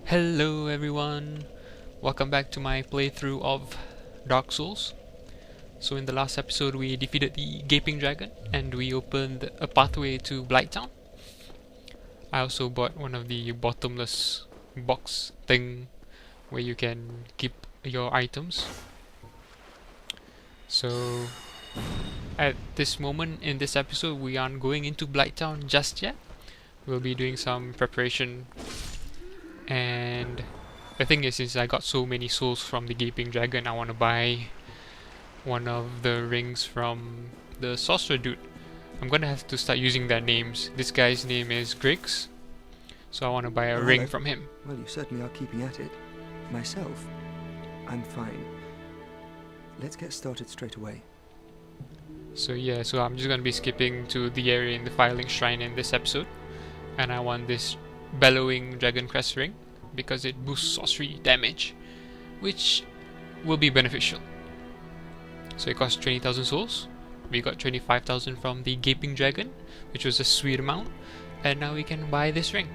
Hello everyone, welcome back to my playthrough of Dark Souls. So in the last episode we defeated the Gaping Dragon and we opened a pathway to Blighttown. I also bought one of the bottomless box thing where you can keep your items. So at this moment in this episode we aren't going into Blighttown just yet. We'll be doing some preparation. And the thing is, since I got so many souls from the Gaping Dragon, I want to buy one of the rings from the sorcerer dude. I'm gonna have to start using their names. This guy's name is Griggs, so I want to buy a ring from him. Well, you certainly are keeping at it. Myself, I'm fine. Let's get started straight away. So yeah, so I'm just gonna be skipping to the area in the Firelink Shrine in this episode, and I want this bellowing dragon crest ring because it boosts sorcery damage, which will be beneficial. So it costs 20,000 souls. We got 25,000 from the Gaping Dragon, which was a sweet amount, and now we can buy this ring.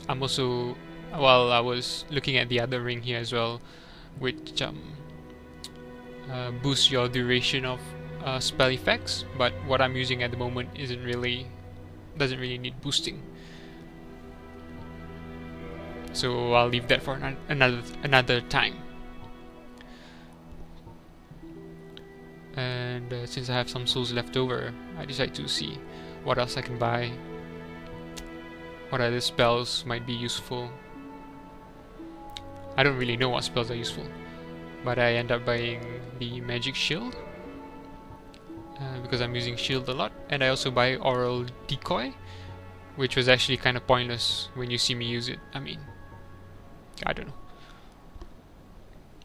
I'm also, well, I was looking at the other ring here as well, which boosts your duration of spell effects, but what I'm using at the moment doesn't really need boosting. So I'll leave that for another time. And since I have some souls left over, I decide to see what else I can buy. What other spells might be useful. I don't really know what spells are useful, but I end up buying the magic shield because I'm using shield a lot, and I also buy oral decoy, which was actually kind of pointless when you see me use it. I mean, I don't know.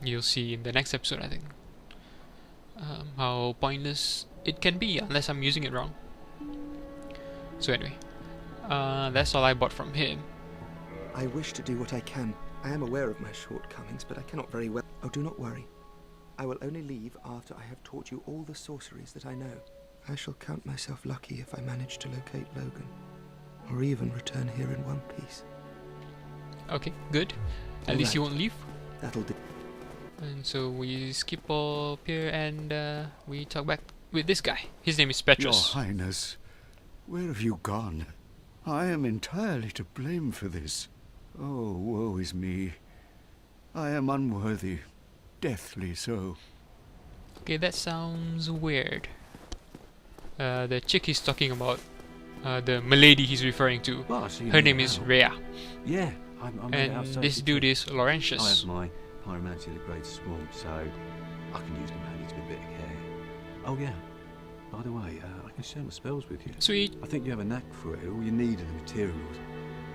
You'll see in the next episode, I think, how pointless it can be unless I'm using it wrong. So anyway, that's all I bought from him. I wish to do what I can. I am aware of my shortcomings, but I cannot very well. Oh, do not worry. I will only leave after I have taught you all the sorceries that I know. I shall count myself lucky if I manage to locate Logan, or even return here in one piece. Okay, good. At least you won't leave. That'll do. And so we skip up here and we talk back with this guy. His name is Petrus. Your Highness, where have you gone? I am entirely to blame for this. Oh, woe is me. I am unworthy, deathly so. Okay, that sounds weird. The chick he's talking about, the milady he's referring to, her name is Rhea. Yeah, I'm and this dude is Laurentius. I have my pyromancy of the Great Swamp, so I can use the magic with a bit of care. Oh yeah, by the way, I can share my spells with you. Sweet. I think you have a knack for it. All you need are the materials.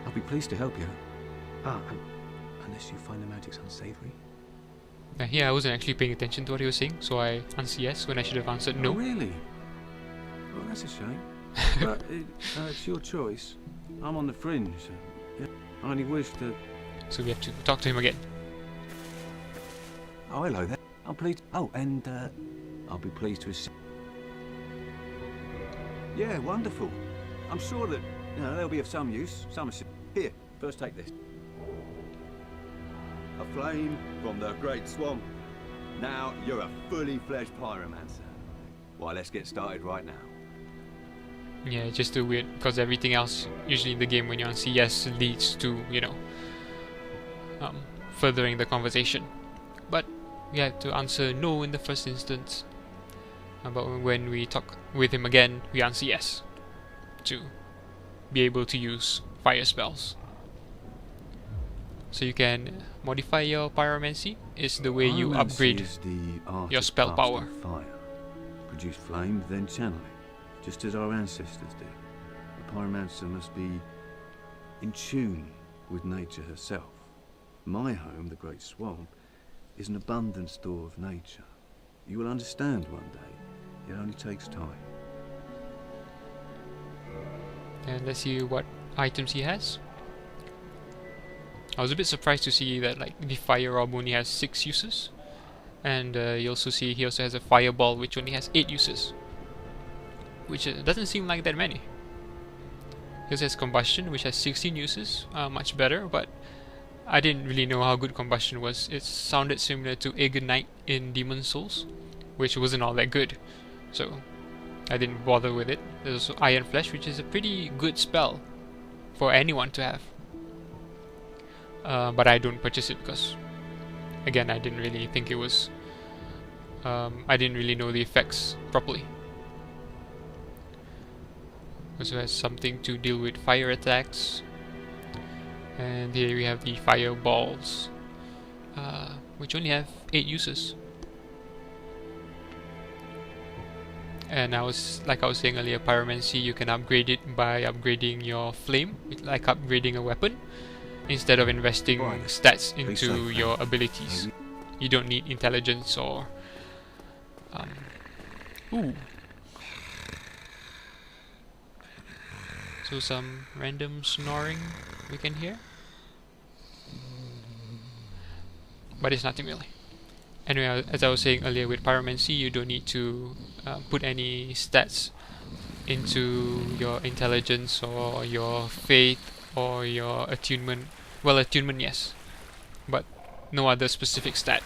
I'll be pleased to help you. Unless you find the magic's unsavory. Yeah, I wasn't actually paying attention to what he was saying, so I answered yes when I should have answered no. Oh really? Oh, that's a shame. But it's your choice. I'm on the fringe. Yeah. I only wish to... So we have to talk to him again. Oh, hello there. I'm pleased... Oh, and I'll be pleased to assist... Yeah, wonderful. I'm sure that, they'll be of some use. Here, first take this. A flame from the Great Swamp. Now you're a fully fledged pyromancer. Why, let's get started right now. Yeah, it's just too weird because everything else usually in the game when you're on CS leads to, furthering the conversation. But we had to answer no in the first instance. But when we talk with him again, we answer yes to be able to use fire spells. So you can modify your pyromancy. Is the way you upgrade your spell power. Fire. Produce flame, then channel it, just as our ancestors did. The pyromancer must be in tune with nature herself. My home, the Great Swamp, is an abundant store of nature. You will understand one day. It only takes time. And let's see what items he has. I was a bit surprised to see that the fire orb only has 6 uses. And you also see he also has a fireball which only has 8 uses. Which doesn't seem like that many. He also has combustion which has 16 uses, much better, but I didn't really know how good combustion was. It sounded similar to Aegonite in Demon Souls, which wasn't all that good, so I didn't bother with it. There's also Iron Flesh, which is a pretty good spell for anyone to have. But I don't purchase it because, again, I didn't really think it was... I didn't really know the effects properly. Also has something to deal with fire attacks. And here we have the fireballs, which only have 8 uses. And like I was saying earlier, pyromancy, you can upgrade it by upgrading your flame, like upgrading a weapon, instead of investing stats into your abilities. You don't need intelligence or... Ooh. So some random snoring we can hear. But it's nothing really. Anyway, as I was saying earlier, with pyromancy, you don't need to put any stats into your intelligence or your faith or your attunement. Well, attunement, yes, but no other specific stat.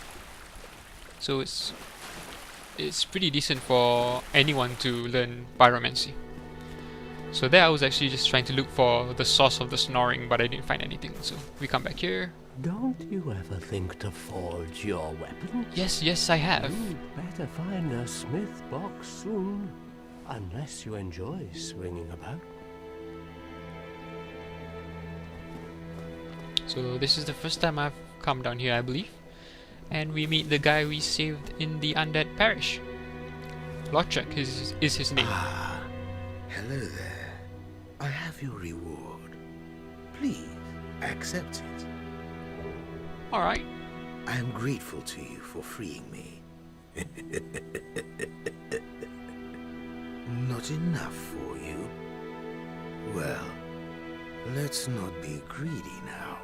So it's pretty decent for anyone to learn pyromancy. So there I was actually just trying to look for the source of the snoring, but I didn't find anything. So we come back here. Don't you ever think to forge your weapon? Yes, I have. You'd better find a smith box soon, unless you enjoy swinging about. So this is the first time I've come down here, I believe. And we meet the guy we saved in the undead parish. Lautrec is his name. Ah, hello there. I have your reward. Please, accept it. Alright. I am grateful to you for freeing me. Not enough for you? Well, let's not be greedy now.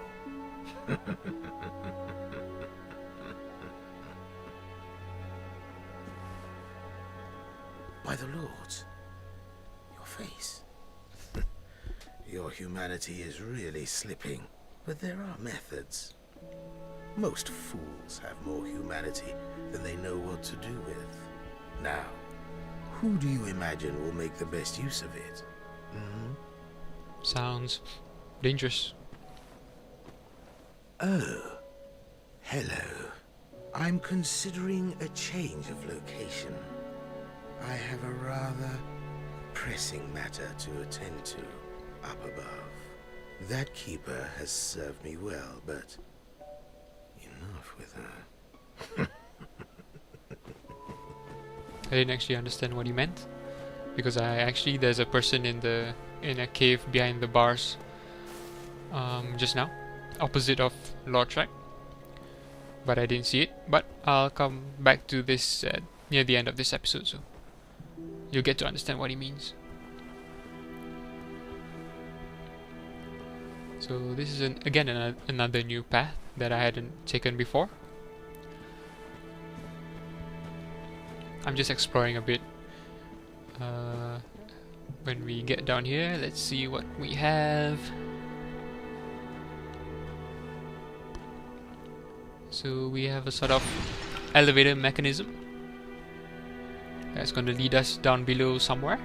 By the Lords, your face. Your humanity is really slipping, but there are methods. Most fools have more humanity than they know what to do with. Now, who do you imagine will make the best use of it? Sounds dangerous. Oh, hello. I'm considering a change of location. I have a rather pressing matter to attend to up above. That keeper has served me well, but enough with her. I didn't actually understand what he meant, because there's a person in a cave behind the bars just now, opposite of Lautrec, but I didn't see it. But I'll come back to this near the end of this episode, so you'll get to understand what he means. So this is again another new path that I hadn't taken before. I'm just exploring a bit. When we get down here, let's see what we have. So we have a sort of elevator mechanism that's going to lead us down below somewhere.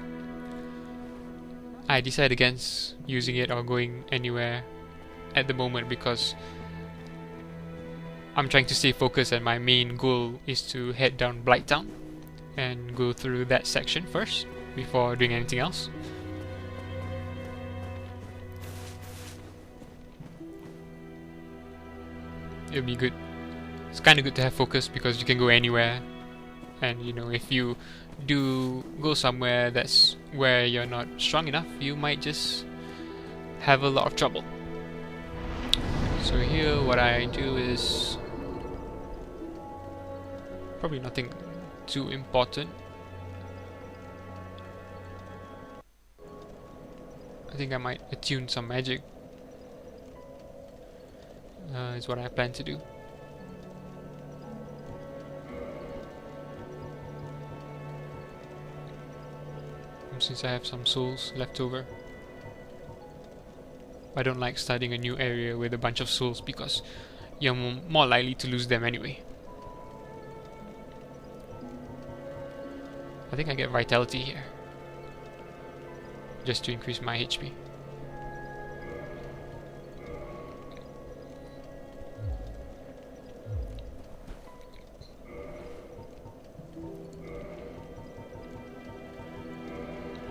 I decided against using it or going anywhere at the moment because I'm trying to stay focused, and my main goal is to head down Blighttown and go through that section first before doing anything else. It'll be good. It's kind of good to have focus because you can go anywhere, and you know, if you do go somewhere that's where you're not strong enough, you might just have a lot of trouble. So here what I do is probably nothing too important. I think I might attune some magic. Is what I plan to do. Since I have some souls left over. I don't like starting a new area with a bunch of souls because you're more likely to lose them anyway. I think I get vitality here, just to increase my HP.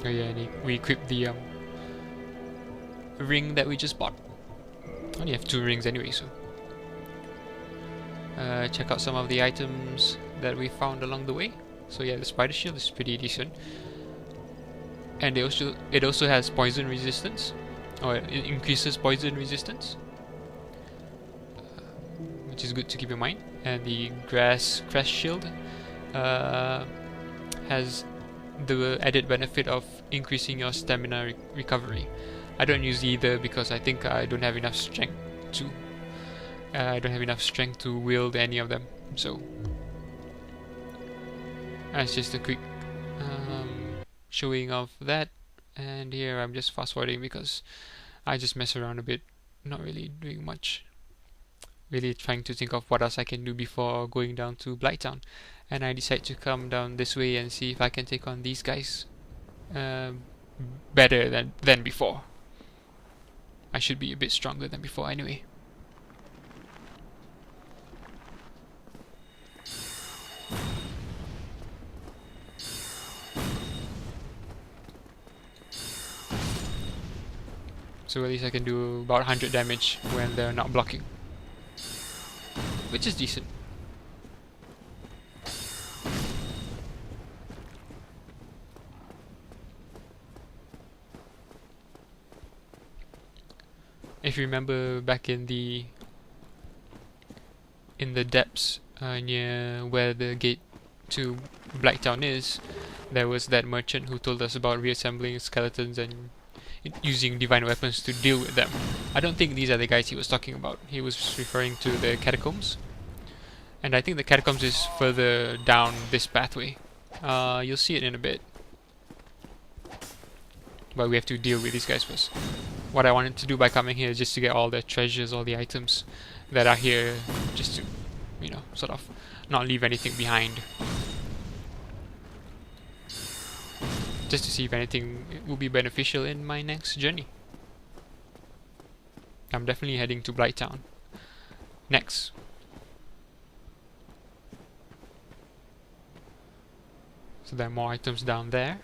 Oh yeah, and we equipped the ring that we just bought. I only have 2 rings anyway, so check out some of the items that we found along the way. So yeah, the spider shield is pretty decent, and it also has poison resistance, or it increases poison resistance, which is good to keep in mind. And the grass crest shield has the added benefit of increasing your stamina recovery. I don't use either because I think I don't have enough strength to. I don't have enough strength to wield any of them, so that's just a quick showing of that. And here I'm just fast forwarding because I just mess around a bit, not really doing much, really trying to think of what else I can do before going down to Blighttown. And I decide to come down this way and see if I can take on these guys better than before. I should be a bit stronger than before anyway. So at least I can do about 100 damage when they're not blocking, which is decent. If you remember back in the depths near where the gate to Blighttown is, there was that merchant who told us about reassembling skeletons and using divine weapons to deal with them. I don't think these are the guys he was talking about. He was referring to the catacombs, and I think the catacombs is further down this pathway. You'll see it in a bit, but we have to deal with these guys first. What I wanted to do by coming here is just to get all the treasures, all the items that are here, just to, you know, sort of not leave anything behind. Just to see if anything will be beneficial in my next journey. I'm definitely heading to Blighttown next. So there are more items down there.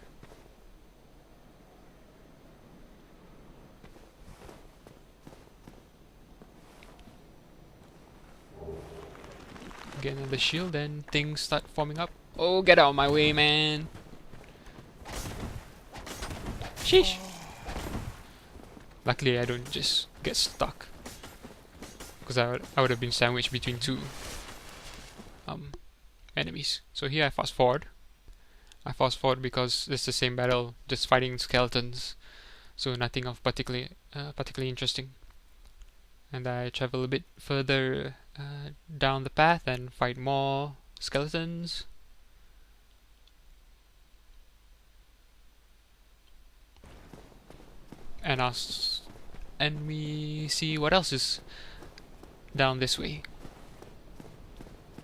Get another shield and things start forming up. Oh, get out of my way, man! Sheesh! Luckily I don't just get stuck, because I would have been sandwiched between 2 enemies. So here I fast forward. I fast forward because it's the same battle, just fighting skeletons, so nothing of particularly interesting. And I travel a bit further down the path and fight more skeletons. And we see what else is down this way.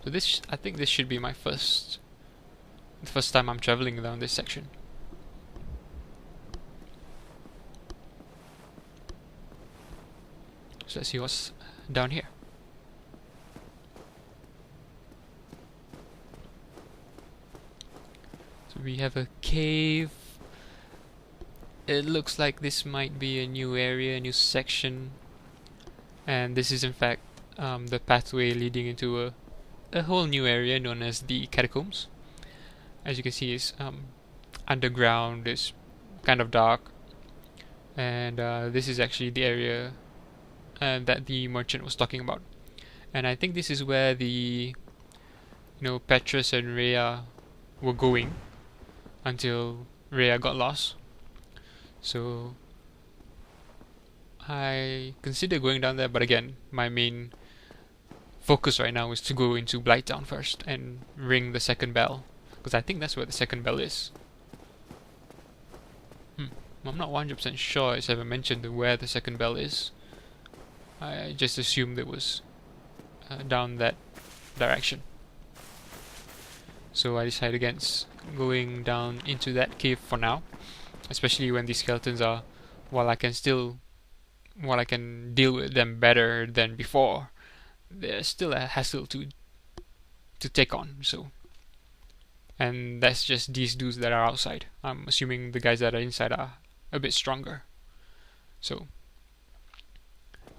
So this, I think this should be the first time I'm traveling down this section. So let's see what's down here. So we have a cave. It looks like this might be a new area, a new section, and this is in fact the pathway leading into a whole new area known as the catacombs. As you can see, it's underground, it's kind of dark, and this is actually the area that the merchant was talking about. And I think this is where the Petrus and Rhea were going until Rhea got lost. So I consider going down there, but again, my main focus right now is to go into Blighttown first and ring the second bell, because I think that's where the second bell is. I'm not 100% sure it's ever mentioned where the second bell is. I just assumed it was down that direction. So I decided against going down into that cave for now, especially when these skeletons are, while I can deal with them better than before, they're still a hassle to take on. So, and that's just these dudes that are outside. I'm assuming the guys that are inside are a bit stronger. So,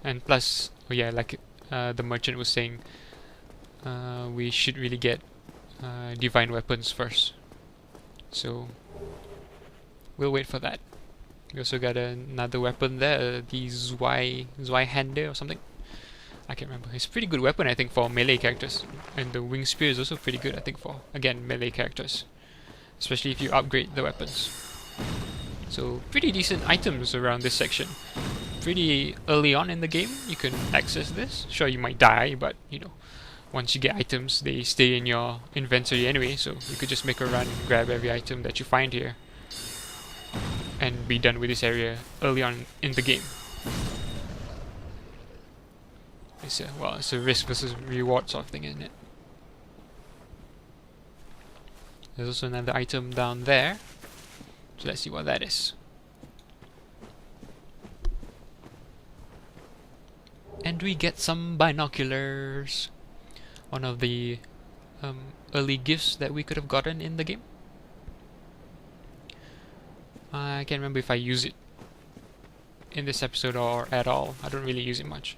and plus, oh yeah, like the merchant was saying, we should really get divine weapons first. So we'll wait for that. We also got another weapon there, the Zweihander or something. I can't remember. It's a pretty good weapon, I think, for melee characters. And the wing spear is also pretty good, I think, for, again, melee characters. Especially if you upgrade the weapons. So, pretty decent items around this section. Pretty early on in the game, you can access this. Sure, you might die, but, you know, once you get items, they stay in your inventory anyway, so you could just make a run and grab every item that you find here. And be done with this area early on in the game. It's a risk versus reward sort of thing, isn't it? There's also another item down there. So let's see what that is. And we get some binoculars. One of the early gifts that we could have gotten in the game. I can't remember if I use it in this episode or at all. I don't really use it much.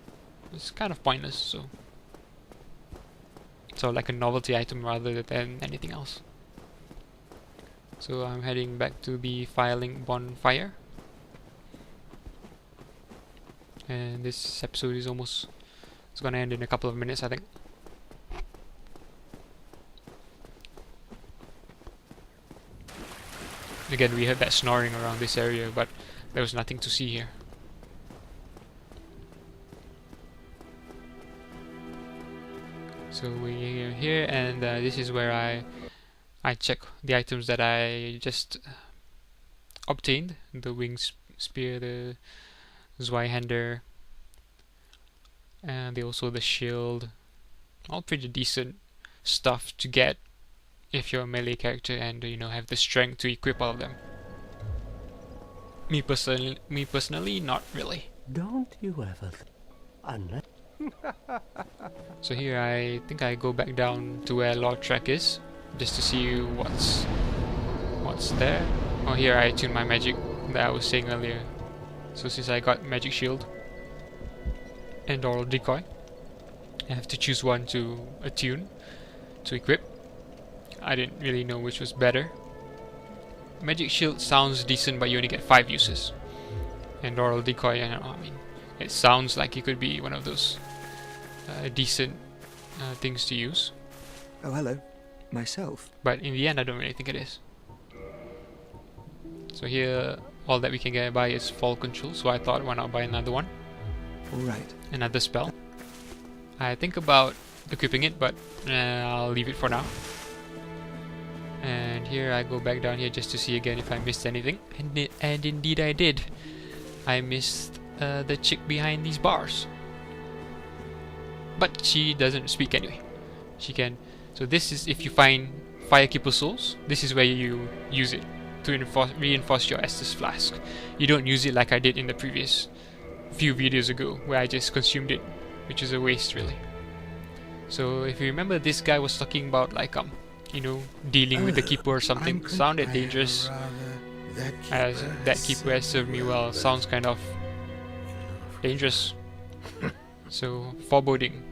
It's kind of pointless, so like a novelty item rather than anything else. So I'm heading back to the Firelink bonfire. And this episode is it's gonna end in a couple of minutes, I think. Again, we heard that snoring around this area, but there was nothing to see here. So we're here, and this is where I check the items that I just obtained. The wing spear, the Zweihander, and also the shield. All pretty decent stuff to get if you're a melee character and you know have the strength to equip all of them. Me personally, not really. Don't you ever, unless. So here I think I go back down to where Lautrec is, just to see what's there. Oh, here I tune my magic that I was saying earlier. So since I got magic shield and oral decoy, I have to choose one to attune to equip. I didn't really know which was better. Magic shield sounds decent, but you only get 5 uses. And oral decoy, I mean, it sounds like it could be one of those decent things to use. Oh, hello. Myself. But in the end, I don't really think it is. So here, all that we can get by is fall control, so I thought, why not buy another one? Alright. Another spell. I think about equipping it, but I'll leave it for now. And here I go back down here just to see again if I missed anything. And indeed I did. I missed the chick behind these bars. But she doesn't speak anyway. She can. So this is if you find Firekeeper souls. This is where you use it to reinforce your Estus flask. You don't use it like I did in the previous few videos ago, where I just consumed it, which is a waste really. So if you remember, this guy was talking about like you know, dealing with the keeper or something. Sounded dangerous. As that keeper has served me well. Sounds kind of dangerous. So foreboding.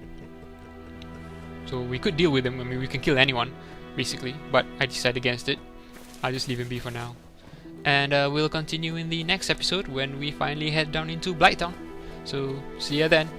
So we could deal with him. I mean, we can kill anyone basically, but I decided against it. I'll just leave him be for now. And we'll continue in the next episode when we finally head down into Blighttown. So see ya then.